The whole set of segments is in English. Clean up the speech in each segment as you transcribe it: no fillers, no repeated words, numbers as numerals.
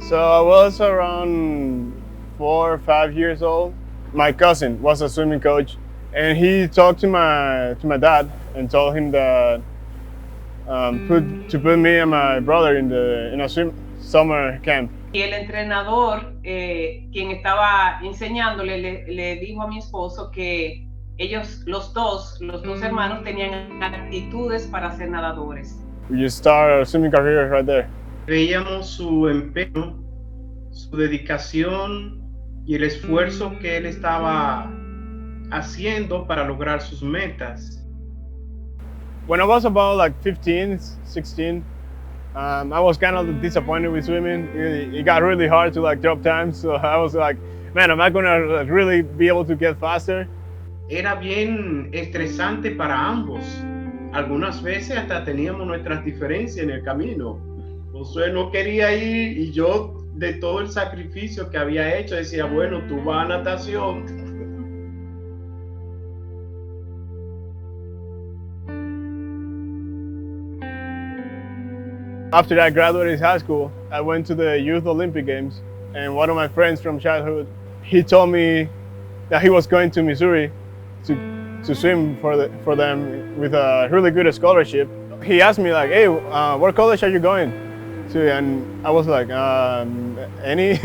So I was around 4 or 5 years old. My cousin was a swimming coach, and he talked to my dad and told him that put me and my brother in a summer camp. Y el entrenador, quien estaba enseñándole, le dijo a mi esposo que ellos, los dos hermanos, tenían actitudes para ser nadadores. You start a swimming career right there. Veíamos su empeño, su dedicación y el esfuerzo que él estaba haciendo para lograr sus metas. When I was about like 15, 16, I was kind of disappointed with swimming. It got really hard to like drop times, so I was like, man, am I gonna really be able to get faster? Era bien estresante para ambos. Algunas veces hasta teníamos nuestras diferencias en el camino. Josué no quería ir y yo, de todo el sacrificio que había hecho, decía, bueno, tú vas a natación. After I graduated high school, I went to the Youth Olympic Games, and one of my friends from childhood, he told me that he was going to Missouri to swim for them with a really good scholarship. He asked me like, hey, what college are you going to? And I was like, any?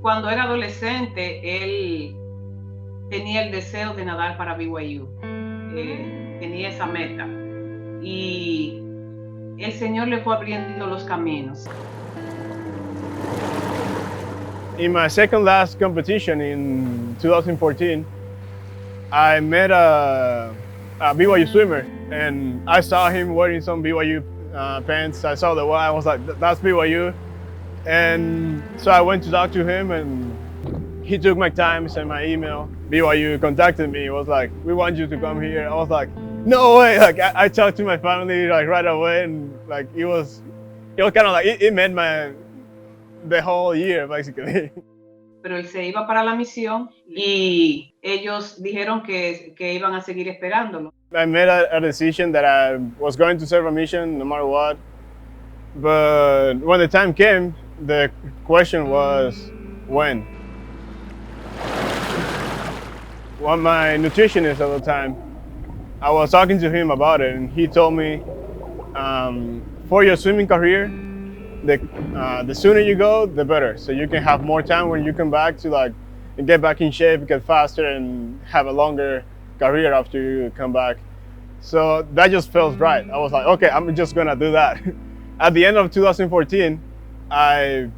Cuando era adolescente, él tenía el deseo de nadar para BYU. Tenía esa meta. Y el Señor le fue abriendo los caminos. In my second last competition in 2014, I met a BYU swimmer, and I saw him wearing some BYU pants. I saw the one, I was like, that's BYU. And so I went to talk to him, and he took my time, sent my email. BYU contacted me, was like, we want you to come here. I was like, no way. Like I talked to my family like right away, and like it was kind of like it made the whole year basically. Pero él se iba para la misión y ellos dijeron que iban a seguir esperándolo. I made a decision that I was going to serve a mission no matter what. But when the time came, the question was when. Well, my nutritionist at the time, I was talking to him about it, and he told me, for your swimming career, the sooner you go, the better. So you can have more time when you come back to like get back in shape, get faster, and have a longer career after you come back. So that just felt right. I was like, okay, I'm just gonna do that. At the end of 2014, I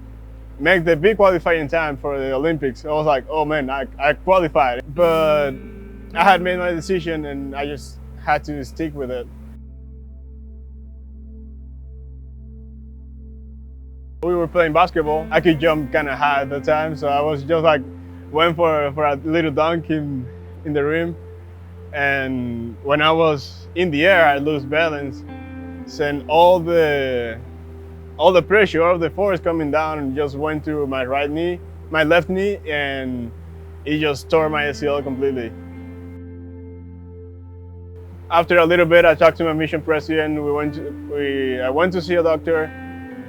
made the big qualifying time for the Olympics. I was like, oh man, I qualified. But I had made my decision, and I just had to stick with it. We were playing basketball. I could jump kind of high at the time, so I was just like, went for a little dunk in the rim. And when I was in the air, I lost balance, sent all the pressure, all the force coming down, and just went through my left knee, and it just tore my ACL completely. After a little bit, I talked to my mission president. I went to see a doctor.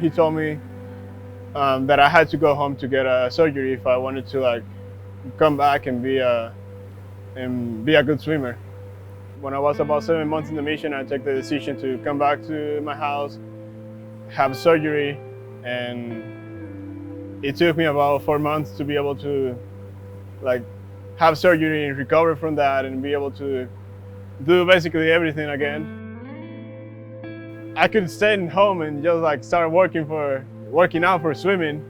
He told me that I had to go home to get a surgery if I wanted to like come back and be a good swimmer. When I was about 7 months in the mission, I took the decision to come back to my house, have surgery, and it took me about 4 months to be able to like have surgery and recover from that and be able to do basically everything again. I could stay home and just like start working out for swimming,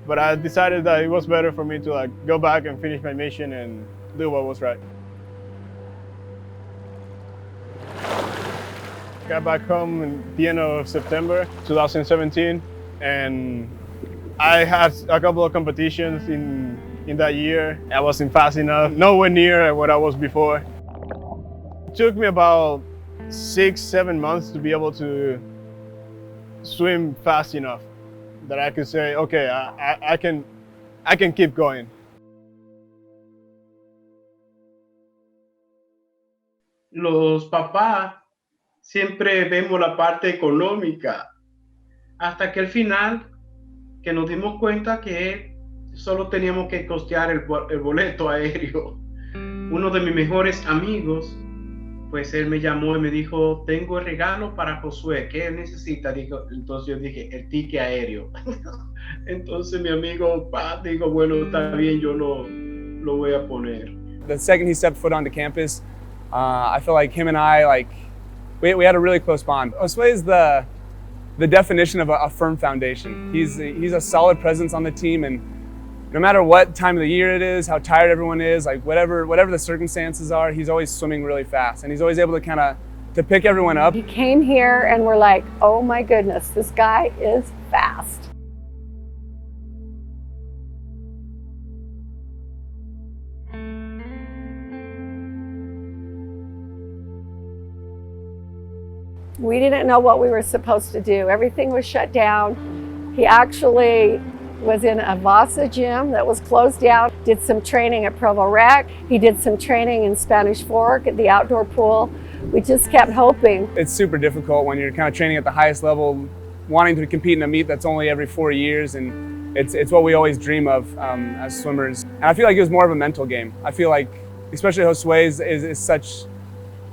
but I decided that it was better for me to like go back and finish my mission and do what was right. Got back home at the end of September 2017, and I had a couple of competitions in that year. I wasn't fast enough, nowhere near what I was before. It took me about 6-7 months to be able to swim fast enough that I could say, okay, I can keep going. Los papás siempre vemos la parte económica, hasta que al final que nos dimos cuenta que solo teníamos que costear el boleto aéreo. Uno de mis mejores amigos, pues él me llamó y me dijo, tengo el regalo para Josué, ¿qué necesita? Entonces yo dije, el ticket aéreo. Entonces mi amigo, digo, bueno, está bien, yo lo voy a poner. The second he stepped foot onto campus, I feel like him and I, we had a really close bond. Josué is the definition of a firm foundation. He's a solid presence on the team, and no matter what time of the year it is, how tired everyone is, like whatever the circumstances are, he's always swimming really fast, and he's always able to pick everyone up. He came here and we're like, oh my goodness, this guy is fast. We didn't know what we were supposed to do. Everything was shut down. He actually was in a Vasa gym that was closed down, did some training at Provo Rec. He did some training in Spanish Fork at the outdoor pool. We just kept hoping. It's super difficult when you're kind of training at the highest level, wanting to compete in a meet that's only every 4 years, and it's what we always dream of as swimmers. And I feel like it was more of a mental game. I feel like, especially Josué is such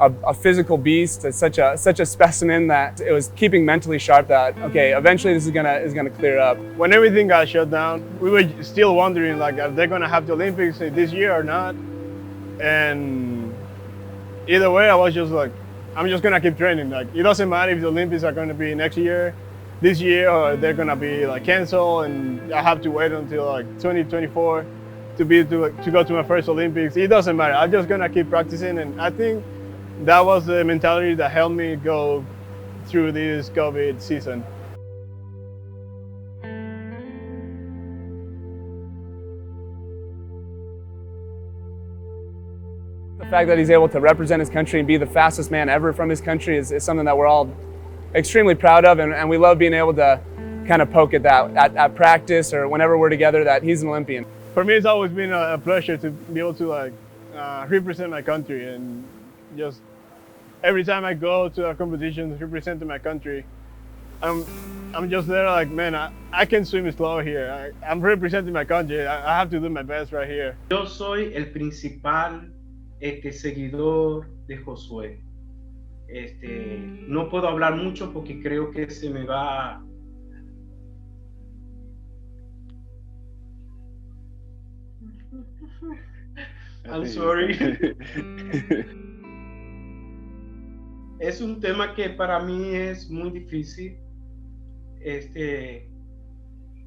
a physical beast, it's such a specimen that it was keeping mentally sharp that, okay, eventually this is gonna clear up. When everything got shut down, we were still wondering, like, are they gonna have the Olympics this year or not? And either way, I was just like, I'm just gonna keep training. Like, it doesn't matter if the Olympics are gonna be next year, this year, or they're gonna be like canceled, and I have to wait until like 2024 to go to my first Olympics. It doesn't matter. I'm just gonna keep practicing, and I think that was the mentality that helped me go through this COVID season. The fact that he's able to represent his country and be the fastest man ever from his country is something that we're all extremely proud of, and we love being able to kind of poke at that at practice or whenever we're together, that he's an Olympian. For me, it's always been a pleasure to be able to represent my country, and just every time I go to a competition representing my country, I'm just there like, man, I can swim slow here. I'm representing my country. I have to do my best right here. Yo soy el principal seguidor de Josué. No puedo hablar mucho porque creo que se me va. I'm sorry. Es un tema que para mí es muy difícil,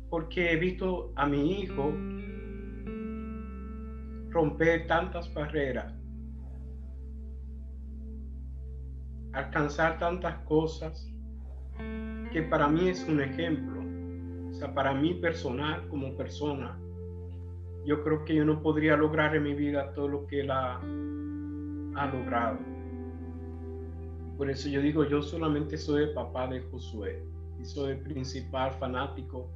porque he visto a mi hijo romper tantas barreras, alcanzar tantas cosas, que para mí es un ejemplo. O sea, para mí personal, como persona, yo creo que yo no podría lograr en mi vida todo lo que él ha logrado. Por eso yo digo, yo solamente soy el papá de Josué y soy el principal fanático